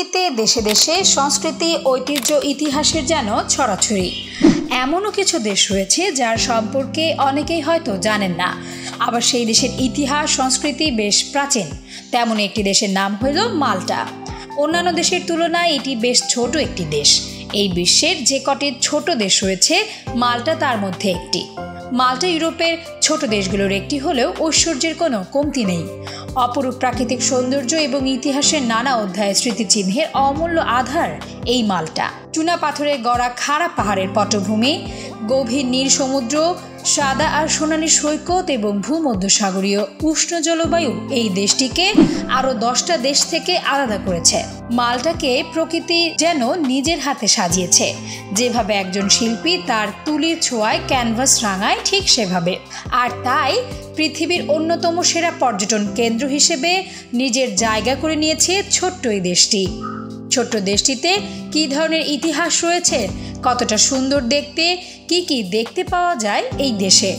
পৃথিবীতে দেশে দেশে সংস্কৃতি, ঐতিহ্য, ইতিহাসের যেন ছড়াছড়ি। এমনও কিছু দেশ রয়েছে যার সম্পর্কে অনেকেই হয়তো জানেন না, আবার সেই দেশের ইতিহাস সংস্কৃতি বেশ প্রাচীন। তেমন একটি দেশের নাম হলো মাল্টা। অন্যান্য দেশের তুলনায় এটি বেশ ছোট একটি দেশ। এই বিশ্বের যে কটি ছোট দেশ রয়েছে, মাল্টা তার মধ্যে একটি। মাল্টা ইউরোপের ছোট দেশগুলোর একটি হলেও ঐশ্বর্যের কোনো কমতি নেই। অপরূপ প্রাকৃতিক সৌন্দর্য এবং ইতিহাসের নানা অধ্যায়ের স্মৃতিচিহ্নের অমূল্য আধার এই মাল্টা। চুনা পাথরে গড়া খাড়া পাহাড়ের পটভূমি, গভীর নীল সমুদ্র, সাদা আর সোনালী সৈকত এবং ভূমধ্যসাগরীয় উষ্ণ জলবায়ু এই দেশটিকে আরও 10টা দেশ থেকে আলাদা করেছে। মাল্টাকে প্রকৃতি যেন নিজের হাতে সাজিয়েছে। যেভাবে একজন শিল্পী তার তুলির ছোঁয়ায় ক্যানভাস রাঙায়, ঠিক সেভাবে। আর তাই পৃথিবীর অন্যতম সেরা পর্যটন কেন্দ্র হিসেবে নিজের জায়গা করে নিয়েছে ছোট্ট এই দেশটি। ছোট্ট দেশটিতে কী ধরনের ইতিহাস রয়েছে, কতটা সুন্দর দেখতে, কি দেখতে পাওয়া যায় এই দেশে,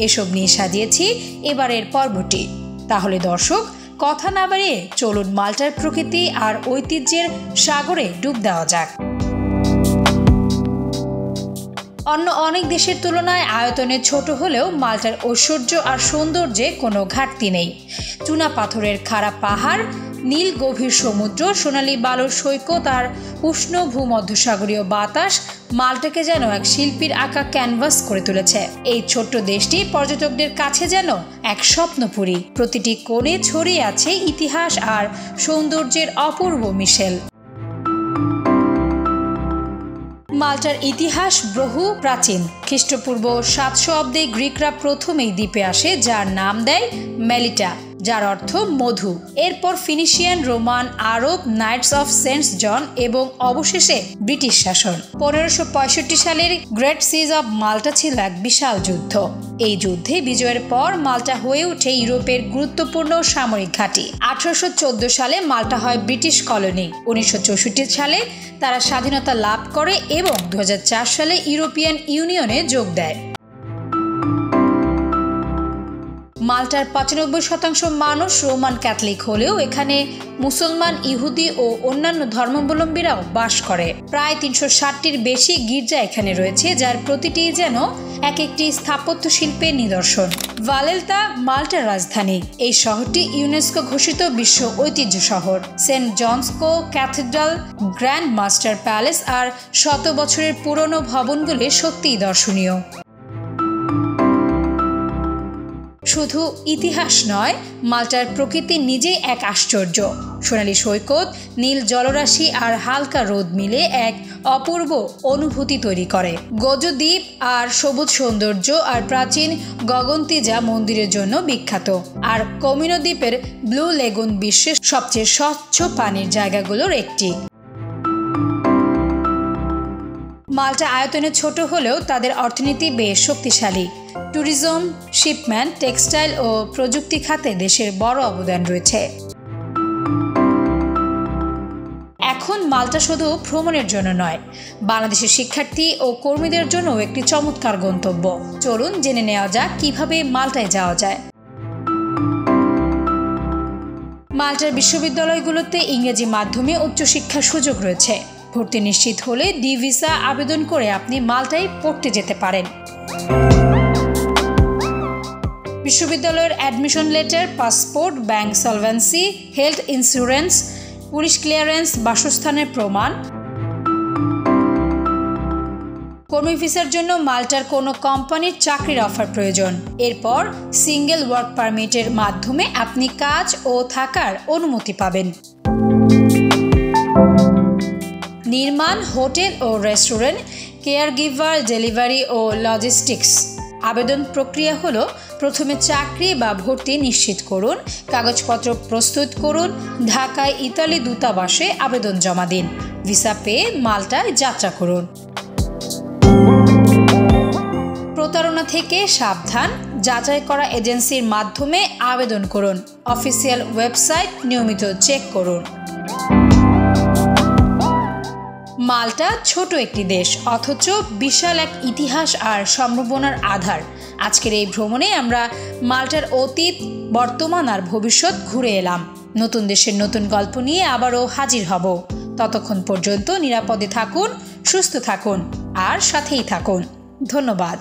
এসব নিয়ে সাজিয়েছি এবারের পর্বটি। তাহলে দর্শক, কথা না বাড়িয়ে চলুন মাল্টার প্রকৃতি আর ঐতিহ্যের সাগরে ডুব দেওয়া যাক। অন্য অনেক দেশের তুলনায় আয়তনে ছোট হলেও মাল্টার ঐশ্বর্য আর সৌন্দর্যে কোনো ঘাটতি নেই। চুনা পাথরের খাড়া পাহাড়, নীল গভীর সমুদ্র, সোনালী বালুর সৈকত আর উষ্ণ ভূমধ্যসাগরীয় বাতাস মাল্টাকে যেন এক শিল্পীর আঁকা ক্যানভাস করে তুলেছে। এই ছোট্ট দেশটি পর্যটকদের কাছে যেন এক স্বপ্নপুরী। প্রতিটি কোণে ছড়িয়ে আছে ইতিহাস আর সৌন্দর্যের অপূর্ব মিশেল। মাল্টার ইতিহাস বহু প্রাচীন। খ্রিস্টপূর্ব 700 অব্দে গ্রিকরা প্রথম এই দ্বীপে আসে, যার নাম দেয় মেলিটা, যার অর্থ মধু। এরপর Phoenician, Roman, Arab, knights of Saint John এবং অবশেষে ব্রিটিশ শাসন। 1565 সালের গ্রেট সিজ অব মাল্টা ছিল এক বিশাল যুদ্ধ। এই যুদ্ধে বিজয়ের পর মাল্টা হয়ে ওঠে ইউরোপের গুরুত্বপূর্ণ সামরিক ঘাঁটি। 1814 সালে মাল্টা হয় ব্রিটিশ কলোনি। 1964 সালে তারা স্বাধীনতা লাভ করে এবং 2004 সালে ইউরোপিয়ান ইউনিয়নে যোগ দেয়। মাল্টার 95% মানুষ রোমান ক্যাথলিক হলেও এখানে মুসলমান, ইহুদি ও অন্যান্য ধর্মাবলম্বীরাও বাস করে। প্রায় 360টির বেশি গির্জা এখানে রয়েছে, যার প্রতিটি যেন এক একটি স্থাপত্য শিল্পের নিদর্শন। ভালেলতা মাল্টার রাজধানী। এই শহরটি ইউনেস্কো ঘোষিত বিশ্ব ঐতিহ্য শহর। Saint John's co cathedral, grand master palace আর 100 বছরের পুরনো ভবনগুলি সত্যিই দর্শনীয়। শুধু ইতিহাস নয়, মাল্টার প্রকৃতি নিজেই এক আশ্চর্য। সোনালী সৈকত, নীল জলরাশি আর হালকা রোদ মিলে এক অপূর্ব অনুভূতি তৈরি করে। গোজো দ্বীপ আর সবুজ সৌন্দর্য আর প্রাচীন গগনতিজা মন্দিরের জন্য বিখ্যাত। আর কমিনো দ্বীপের ব্লু লেগুন বিশ্বের সবচেয়ে স্বচ্ছ পানির জায়গাগুলোর একটি। মাল্টা আয়তনে ছোট হলেও তাদের অর্থনীতি বেশ শক্তিশালী। ট্যুরিজম, শিপমেন্ট, টেক্সটাইল ও প্রযুক্তি খাতে দেশের বড় অবদান রয়েছে। এখন মাল্টা শুধু ভ্রমণের জন্য নয়, বাংলাদেশের শিক্ষার্থী ও কর্মীদের জন্য একটি চমৎকার গন্তব্য। চলুন জেনে নেওয়া যাক কিভাবে মাল্টায় যাওয়া যায়। মাল্টার বিশ্ববিদ্যালয়গুলোতে ইংরেজি মাধ্যমে উচ্চশিক্ষার সুযোগ রয়েছে। ভর্তি নিশ্চিত হলে ডি ভিসা আবেদন করে আপনি মাল্টায় পড়তে যেতে পারেন। বিশ্ববিদ্যালয়ের admission letter, passport, bank solvency, health insurance, police clearance, বাসস্থানের প্রমাণ। কর্মী ভিসার জন্য মাল্টার কোনো কোম্পানির চাকরির অফার প্রয়োজন। এরপর সিঙ্গেল ওয়ার্ক পারমিটের মাধ্যমে আপনি কাজ ও থাকার অনুমতি পাবেন। নির্মাণ, হোটেল ও রেস্টুরেন্ট, কেয়ার গিভার, ডেলিভারি ও লজিস্টিক্স। আবেদন প্রক্রিয়া হলো, প্রথমে চাকরি বা ভর্তি নিশ্চিত করুন, কাগজপত্র প্রস্তুত করুন, ঢাকায় ইতালি দূতাবাসে আবেদন জমা দিন, ভিসা পেয়ে মাল্টায় যাত্রা করুন। প্রতারণা থেকে সাবধান, যাচাই করা এজেন্সির মাধ্যমে আবেদন করুন, অফিসিয়াল ওয়েবসাইট নিয়মিত চেক করুন। মাল্টা ছোট একটি দেশ, অথচ বিশাল এক ইতিহাস আর সম্ভাবনার আধার। আজকের এই ভ্রমণে আমরা মাল্টার অতীত, বর্তমান আর ভবিষ্যৎ ঘুরে এলাম। নতুন দেশের নতুন গল্প নিয়ে আবারও হাজির হব। ততক্ষণ পর্যন্ত নিরাপদে থাকুন, সুস্থ থাকুন আর সাথেই থাকুন। ধন্যবাদ।